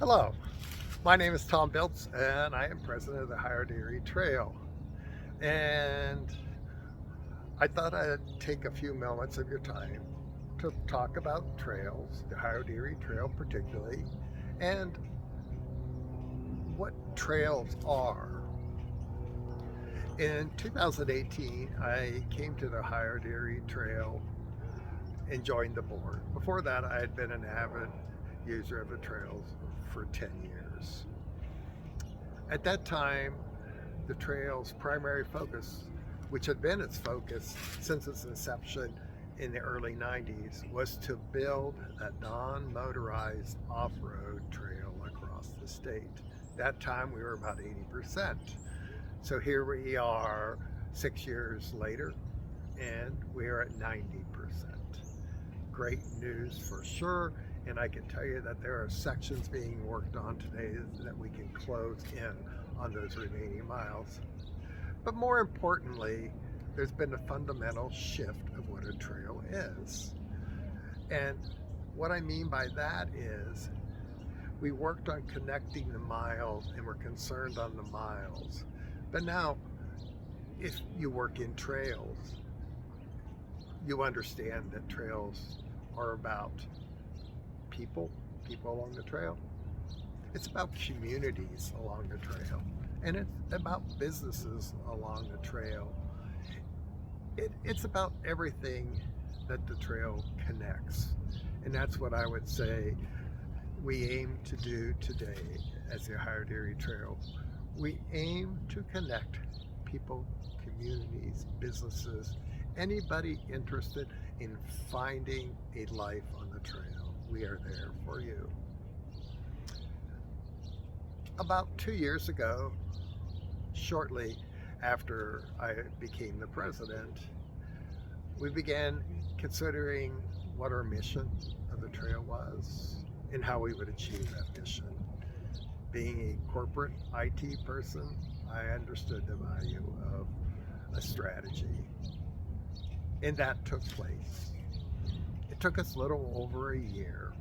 Hello, my name is Tom Biltz, and I am president of the Erie Trail. And I thought I'd take a few moments of your time to talk about trails, the Erie Trail particularly, and what trails are. In 2018, I came to the Erie Trail and joined the board. Before that, I had been an avid user of the trails for 10 years. At that time, the trail's primary focus, which had been its focus since its inception in the early 90s, was to build a non-motorized off-road trail across the state. That time we were about 80%. So here we are 6 years later, and we are at 90%. Great news for sure, and I can tell you that there are sections being worked on today that we can close in on those remaining miles. But more importantly, there's been a fundamental shift of what a trail is. And what I mean by that is we worked on connecting the miles and we're concerned on the miles. But now, if you work in trails, you understand that trails are about people along the trail. It's about communities along the trail, and it's about businesses along the trail. It's about everything that the trail connects, and that's what I would say we aim to do today as the Erie Trail. We aim to connect people, communities, businesses, anybody interested in finding a life on the trail. We are there for you. About 2 years ago, shortly after I became the president, we began considering what our mission of the trail was and how we would achieve that mission. Being a corporate IT person, I understood the value of a strategy, and that took place. It took us a little over a year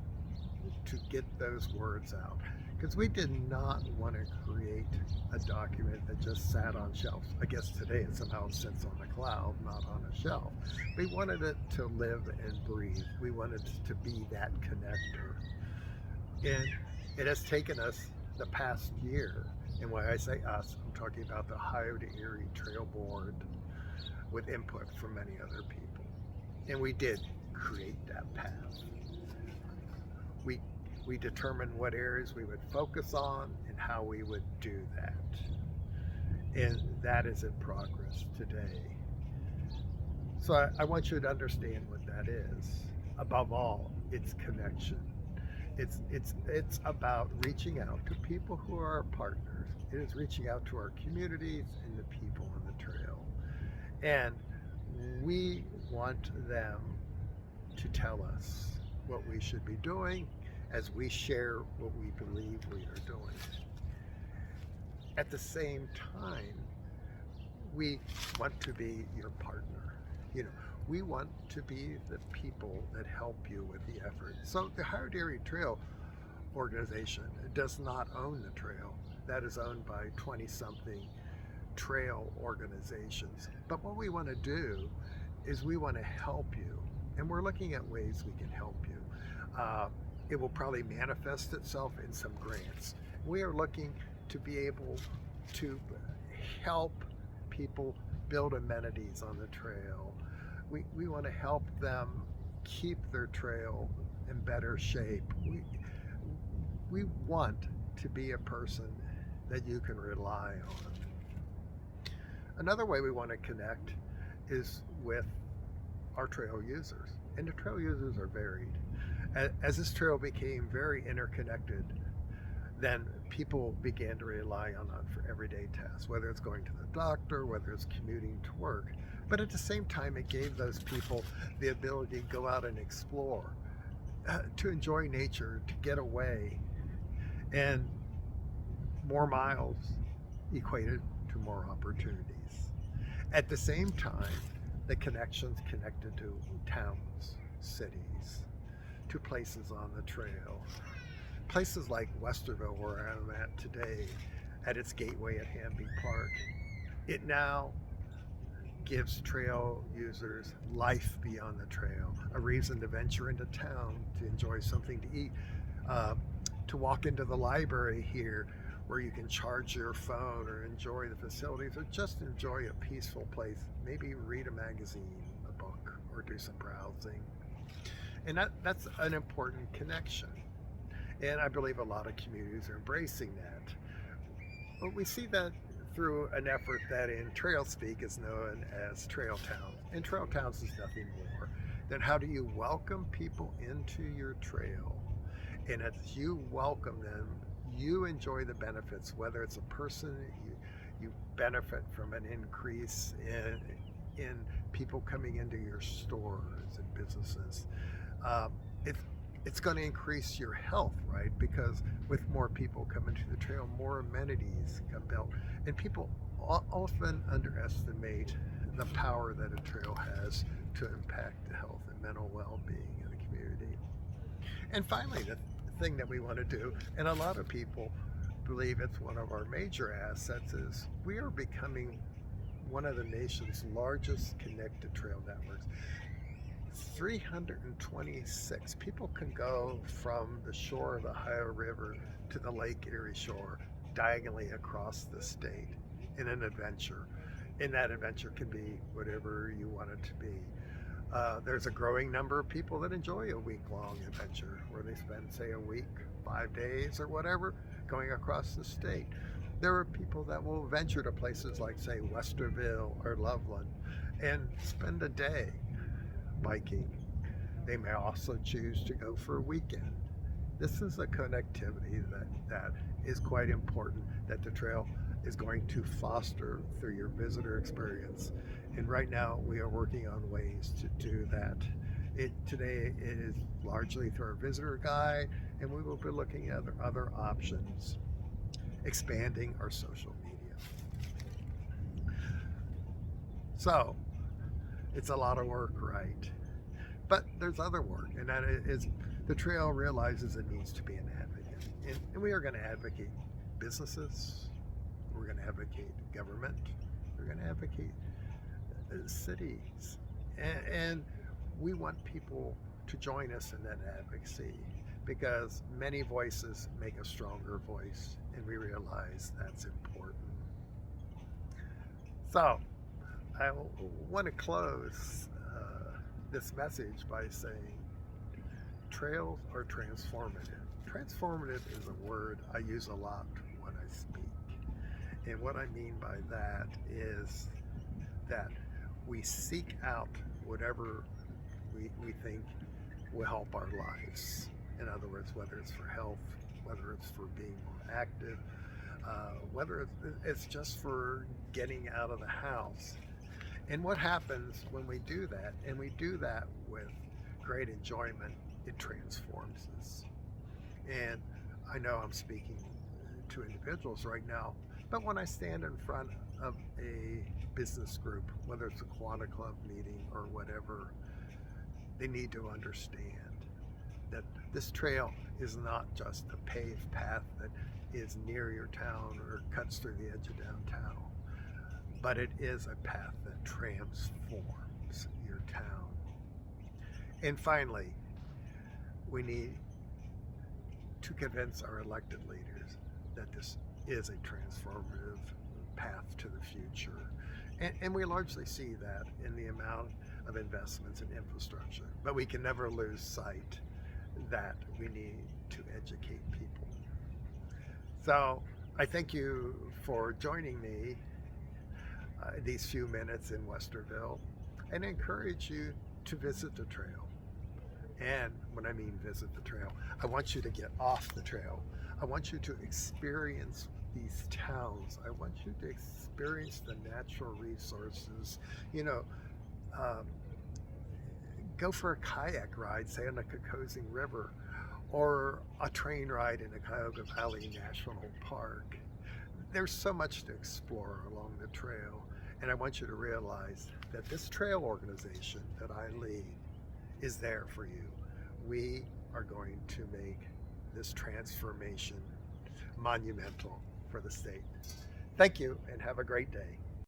to get those words out because we did not want to create a document that just sat on shelves. I guess today it somehow sits on a cloud, not on a shelf. We wanted it to live and breathe. We wanted to be that connector. And it has taken us the past year, and when I say us, I'm talking about the Erie Trail Board with input from many other people. And we did create that path. We determined what areas we would focus on and how we would do that. And that is in progress today. So I want you to understand what that is. Above all, it's connection. It's about reaching out to people who are our partners. It is reaching out to our communities and the people on the trail. And we want them to tell us what we should be doing as we share what we believe we are doing. At the same time, we want to be your partner. We want to be the people that help you with the effort. So the Erie Trail organization does not own the trail. That is owned by 20-something trail organizations. But what we want to do is we want to help you, and we're looking at ways we can help you. It will probably manifest itself in some grants. We are looking to be able to help people build amenities on the trail. We want to help them keep their trail in better shape. We want to be a person that you can rely on. Another way we want to connect is with our trail users, and the trail users are varied. As this trail became very interconnected, then people began to rely on it for everyday tasks, whether it's going to the doctor, whether it's commuting to work. But at the same time, it gave those people the ability to go out and explore, to enjoy nature, to get away. And more miles equated to more opportunities. At the same time, the connections connected to towns, cities, to places on the trail. Places like Westerville, where I'm at today, at its gateway at Hamby Park, it now gives trail users life beyond the trail, a reason to venture into town, to enjoy something to eat, uh, to walk into the library here where you can charge your phone or enjoy the facilities or just enjoy a peaceful place, maybe read a magazine, a book, or do some browsing. And that's an important connection. And I believe a lot of communities are embracing that. But we see that through an effort that in trail speak is known as trail towns. And trail towns is nothing more than how do you welcome people into your trail. And as you welcome them, you enjoy the benefits, whether it's a person, you benefit from an increase in people coming into your stores and businesses. Um, it's it's going to increase your health, right? Because with more people coming to the trail, more amenities come built, and people often underestimate the power that a trail has to impact the health and mental well-being in the community. And finally, the thing that we want to do, and a lot of people believe it's one of our major assets, is we are becoming one of the nation's largest connected trail networks. 326 people can go from the shore of the Ohio River to the Lake Erie shore diagonally across the state in an adventure. And that adventure can be whatever you want it to be. There's a growing number of people that enjoy a week-long adventure where they spend, say, a week, 5 days or whatever, going across the state. There are people that will venture to places like, say, Westerville or Loveland and spend a day biking. They may also choose to go for a weekend. This is a connectivity that is quite important that the trail is going to foster through your visitor experience. And right now we are working on ways to do that. Today it is largely through our visitor guide, and we will be looking at other options, expanding our social media. So it's a lot of work, right? But there's other work, and that is the trail realizes it needs to be an advocate. And we are going to advocate businesses, we're going to advocate government, we're going to advocate cities. And we want people to join us in that advocacy because many voices make a stronger voice, and we realize that's important. So, I want to close this message by saying trails are transformative. Transformative is a word I use a lot when I speak. And what I mean by that is that we seek out whatever we think will help our lives. In other words, whether it's for health, whether it's for being more active, whether it's just for getting out of the house. And what happens when we do that, and we do that with great enjoyment, it transforms us. And I know I'm speaking to individuals right now, but when I stand in front of a business group, whether it's a Quanta Club meeting or whatever, they need to understand that this trail is not just a paved path that is near your town or cuts through the edge of downtown, but it is a path that transforms your town. And finally, we need to convince our elected leaders that this is a transformative path to the future. And we largely see that in the amount of investments in infrastructure. But we can never lose sight that we need to educate people. So I thank you for joining me these few minutes in Westerville, and encourage you to visit the trail. And when I mean visit the trail, I want you to get off the trail. I want you to experience these towns. I want you to experience the natural resources. You know, um, go for a kayak ride, say on the Kokosing River, or a train ride in the Cuyahoga Valley National Park. There's so much to explore along the trail, and I want you to realize that this trail organization that I lead is there for you. We are going to make this transformation monumental for the state. Thank you and have a great day.